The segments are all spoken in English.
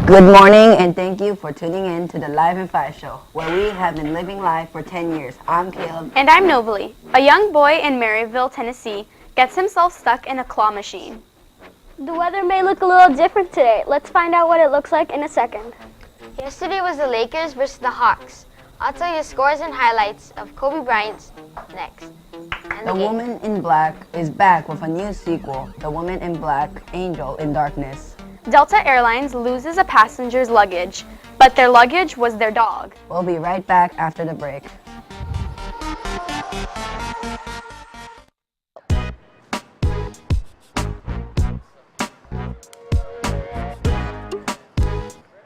Good morning and thank you for tuning in to the Live in 5 show, where we have been living life for 10 years. I'm Caleb. And I'm Nobly. A young boy in Maryville, Tennessee gets himself stuck in a claw machine. The weather may look a little different today. Let's find out what it looks like in a second. Yesterday was the Lakers versus the Hawks. I'll tell you scores and highlights of Kobe Bryant's next. The Woman in Black is back with a new sequel, The Woman in Black, Angel in Darkness. Delta Airlines loses a passenger's luggage, but their luggage was their dog. We'll be right back after the break.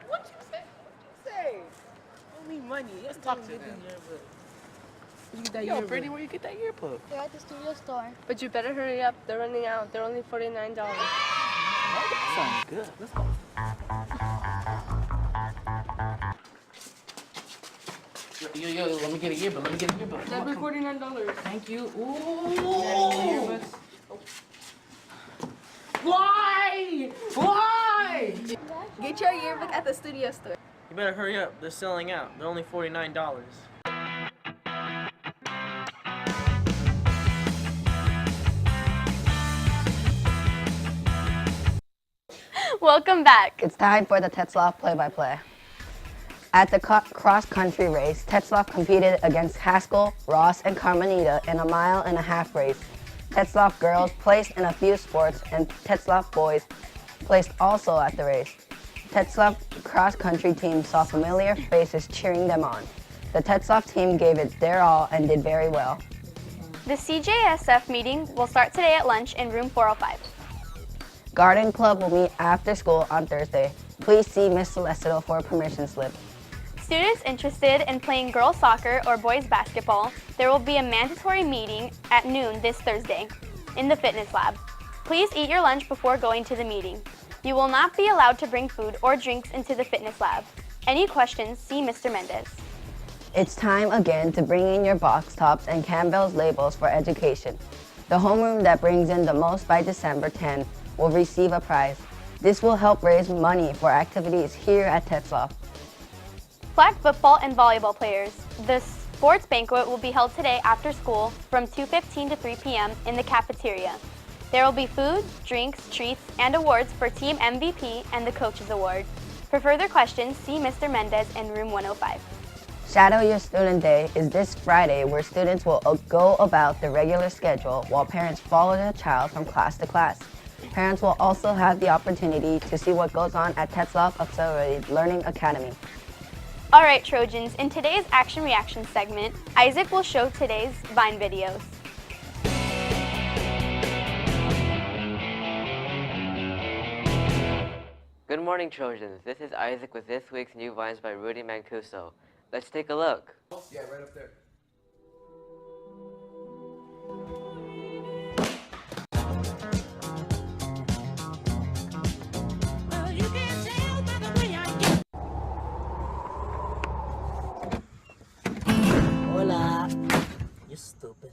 What you say? Only money. Let's talk to them. Yo, Brittany, where you get that yearbook? They're at the studio store. But you better hurry up. They're running out. They're only $49. That sounds good. Let's go. Yo, let me get a yearbook. That'd be $49. Thank you. Ooh. Why? Get your yearbook at the studio store. You better hurry up. They're selling out. They're only $49. Welcome back. It's time for the Tetzlaff play-by-play. At the cross-country race, Tetzlaff competed against Haskell, Ross, and Carmenita in a 1.5-mile race. Tetzlaff girls placed in a few sports, and Tetzlaff boys placed also at the race. Tetzlaff cross-country team saw familiar faces cheering them on. The Tetzlaff team gave it their all and did very well. The CJSF meeting will start today at lunch in room 405. Garden Club will meet after school on Thursday. Please see Ms. Celestial for a permission slip. Students interested in playing girls soccer or boys basketball, there will be a mandatory meeting at noon this Thursday in the fitness lab. Please eat your lunch before going to the meeting. You will not be allowed to bring food or drinks into the fitness lab. Any questions, see Mr. Mendez. It's time again to bring in your box tops and Campbell's labels for education. The homeroom that brings in the most by December 10 will receive a prize. This will help raise money for activities here at Tetzlaff. Flag football and volleyball players. The sports banquet will be held today after school from 2:15 to 3 p.m. in the cafeteria. There will be food, drinks, treats, and awards for Team MVP and the Coaches Award. For further questions, see Mr. Mendez in room 105. Shadow Your Student Day is this Friday, where students will go about the regular schedule while parents follow their child from class to class. Parents will also have the opportunity to see what goes on at Tetzlaff Accelerated Learning Academy. All right, Trojans, in today's Action Reaction segment, Isaac will show today's Vine videos. Good morning, Trojans. This is Isaac with this week's new Vines by Rudy Mancuso. Let's take a look. Yeah, right up there. Hola. You stupid.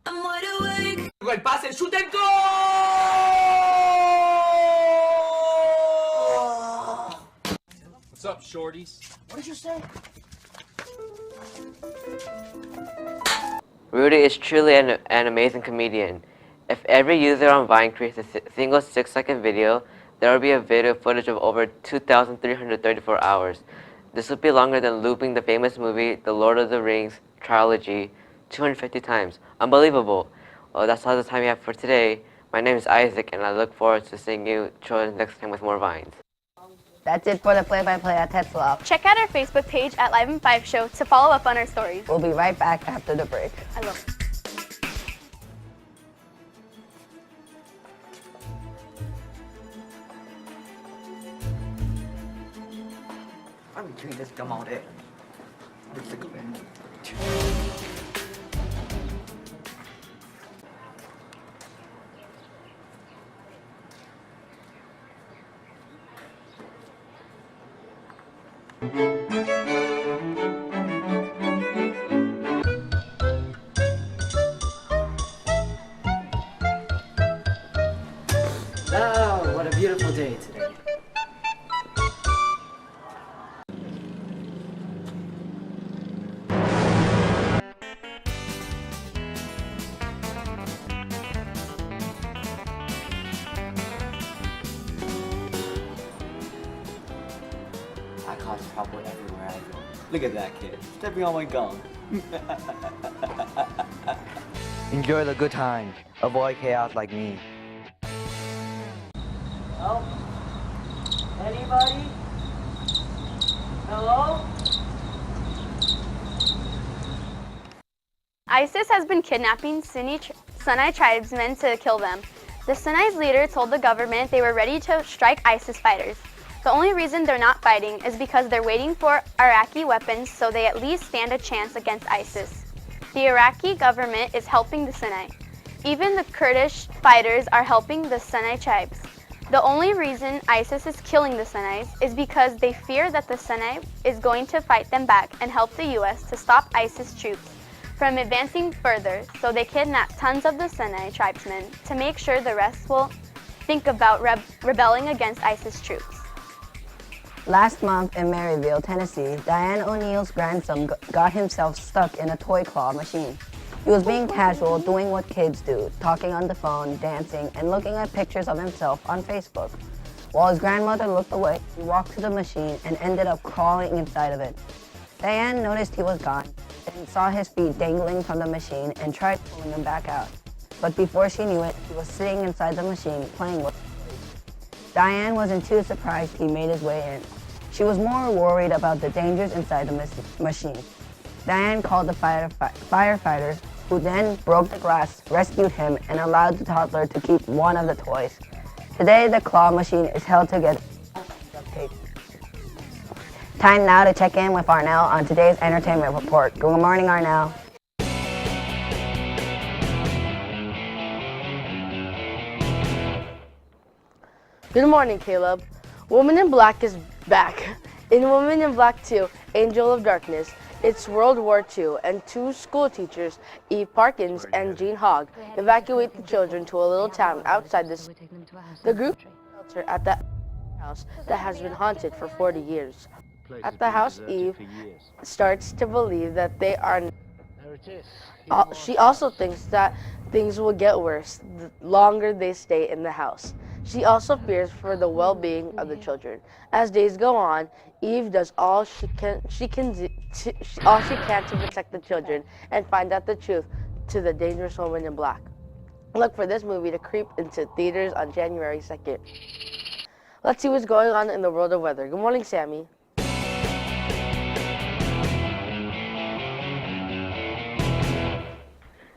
El pase, el shoot and go! What's up, shorties? What did you say? Rudy is truly an amazing comedian. If every user on Vine creates a single 6-second video, there will be a video footage of over 2,334 hours. This would be longer than looping the famous movie The Lord of the Rings trilogy 250 times. Unbelievable. Well, that's all the time we have for today. My name is Isaac, and I look forward to seeing you children next time with more Vines. That's it for the play-by-play at Tetzlaff. Check out our Facebook page at Live in 5 Show to follow up on our stories. We'll be right back after the break. I will. I've been doing this dumb all day. I'm sick of it. what a beautiful day today. I cause trouble everywhere I go. Look at that kid, stepping on my gum. Enjoy the good times. Avoid chaos like me. Help? Anybody? Hello? ISIS has been kidnapping Sinai tribesmen to kill them. The Sinai's leader told the government they were ready to strike ISIS fighters. The only reason they're not fighting is because they're waiting for Iraqi weapons so they at least stand a chance against ISIS. The Iraqi government is helping the Sinai. Even the Kurdish fighters are helping the Sinai tribes. The only reason ISIS is killing the Sinais is because they fear that the Sinai is going to fight them back and help the U.S. to stop ISIS troops from advancing further, so they kidnap tons of the Sinai tribesmen to make sure the rest will think about rebelling against ISIS troops. Last month in Maryville, Tennessee, Diane O'Neill's grandson got himself stuck in a toy claw machine. He was being casual, doing what kids do, talking on the phone, dancing, and looking at pictures of himself on Facebook. While his grandmother looked away, he walked to the machine and ended up crawling inside of it. Diane noticed he was gone and saw his feet dangling from the machine and tried pulling him back out. But before she knew it, he was sitting inside the machine playing with toys. Diane wasn't too surprised he made his way in. She was more worried about the dangers inside the machine. Diane called the firefighters, who then broke the glass, rescued him, and allowed the toddler to keep one of the toys. Today, the claw machine is held together with duct tape. Time now to check in with Arnell on today's entertainment report. Good morning, Arnell. Good morning, Caleb. Woman in Black is back. In Woman in Black 2, Angel of Darkness, it's World War II, and two school teachers, Eve Parkins and Jean Hogg, evacuate the children to a little town outside the city. The group shelter at the house that has been haunted for 40 years. At the house, Eve starts to believe that they are. She also thinks that things will get worse the longer they stay in the house. She also fears for the well-being of the children. As days go on, Eve does all she can to protect the children and find out the truth to the dangerous woman in black. Look for this movie to creep into theaters on January 2nd. Let's see what's going on in the world of weather. Good morning, Sammy.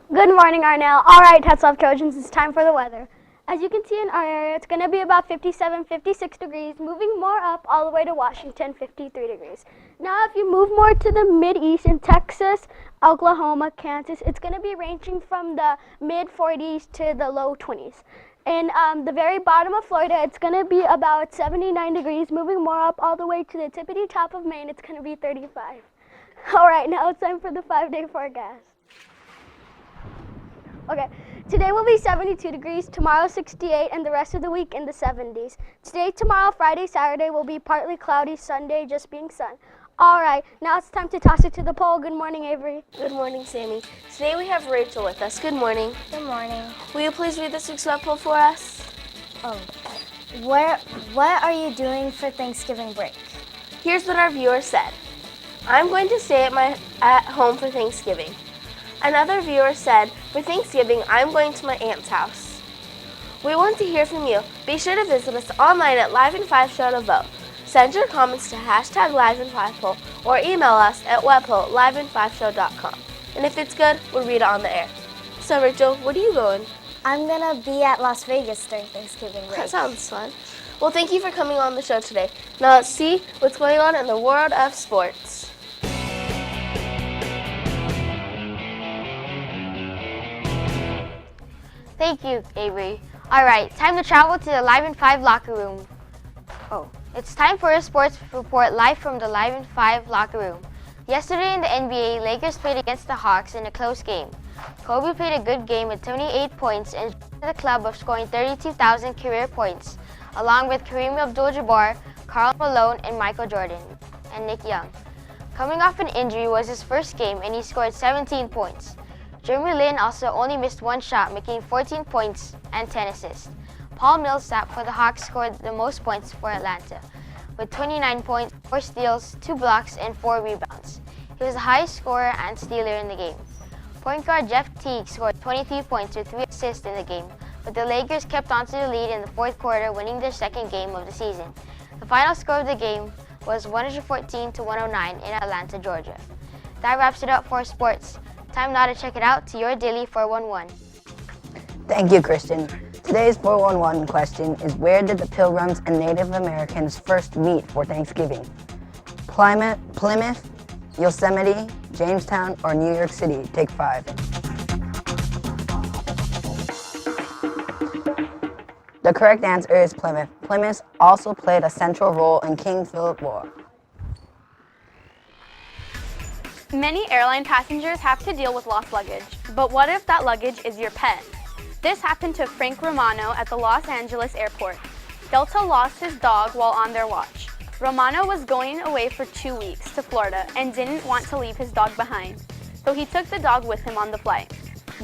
Good morning, Arnell. All right, Tetzlaff Trojans, it's time for the weather. As you can see in our area, it's going to be about 57, 56 degrees, moving more up all the way to Washington, 53 degrees. Now, if you move more to the mid-east in Texas, Oklahoma, Kansas, it's going to be ranging from the mid-40s to the low 20s. In the very bottom of Florida, it's going to be about 79 degrees, moving more up all the way to the tippity top of Maine, it's going to be 35. All right, now it's time for the 5-day forecast. Okay, today will be 72 degrees, tomorrow 68, and the rest of the week in the 70s. Today, tomorrow, Friday, Saturday will be partly cloudy, Sunday just being sun. All right, now it's time to toss it to the pole. Good morning, Avery. Good morning, Sammy. Today we have Rachel with us. Good morning. Good morning. Will you please read this week's web poll for us? Oh, what are you doing for Thanksgiving break? Here's what our viewer said. I'm going to stay at home for Thanksgiving. Another viewer said, for Thanksgiving, I'm going to my aunt's house. We want to hear from you. Be sure to visit us online at Live in 5 Show to vote. Send your comments to hashtag Live in 5 Poll or email us at webpoll@livein5show.com. And if it's good, we'll read it on the air. So Rachel, where are you going? I'm gonna be at Las Vegas during Thanksgiving break. That sounds fun. Well, thank you for coming on the show today. Now let's see what's going on in the world of sports. Thank you, Avery. All right, time to travel to the Live in 5 locker room. It's time for a sports report live from the Live in 5 locker room. Yesterday in the NBA, Lakers played against the Hawks in a close game. Kobe played a good game with 78 points and joined the club of scoring 32,000 career points, along with Kareem Abdul-Jabbar, Karl Malone, and Michael Jordan, and Nick Young. Coming off an injury was his first game and he scored 17 points. Jeremy Lin also only missed one shot, making 14 points and 10 assists. Paul Millsap for the Hawks scored the most points for Atlanta, with 29 points, 4 steals, 2 blocks, and 4 rebounds. He was the highest scorer and stealer in the game. Point guard Jeff Teague scored 23 points with 3 assists in the game, but the Lakers kept on to the lead in the fourth quarter, winning their second game of the season. The final score of the game was 114-109 in Atlanta, Georgia. That wraps it up for sports. Time now to check it out to your daily 411. Thank you, Christian. Today's 411 question is, where did the Pilgrims and Native Americans first meet for Thanksgiving? Plymouth, Yosemite, Jamestown, or New York City? Take 5. The correct answer is Plymouth. Plymouth also played a central role in King Philip War. Many airline passengers have to deal with lost luggage, but what if that luggage is your pet? This happened to Frank Romano at the Los Angeles airport. Delta lost his dog while on their watch. Romano was going away for 2 weeks to Florida and didn't want to leave his dog behind, so he took the dog with him on the flight.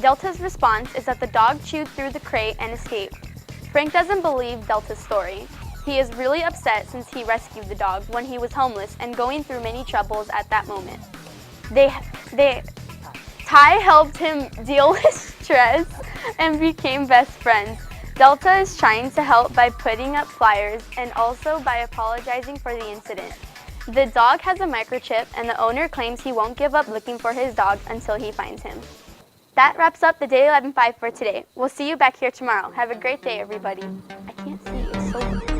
Delta's response is that the dog chewed through the crate and escaped. Frank doesn't believe Delta's story. He is really upset since he rescued the dog when he was homeless and going through many troubles at that moment. Ty helped him deal with stress and became best friends. Delta is trying to help by putting up flyers and also by apologizing for the incident. The dog has a microchip and the owner claims he won't give up looking for his dog until he finds him. That wraps up the Daily 11.5 for today. We'll see you back here tomorrow. Have a great day, everybody. I can't see, it's so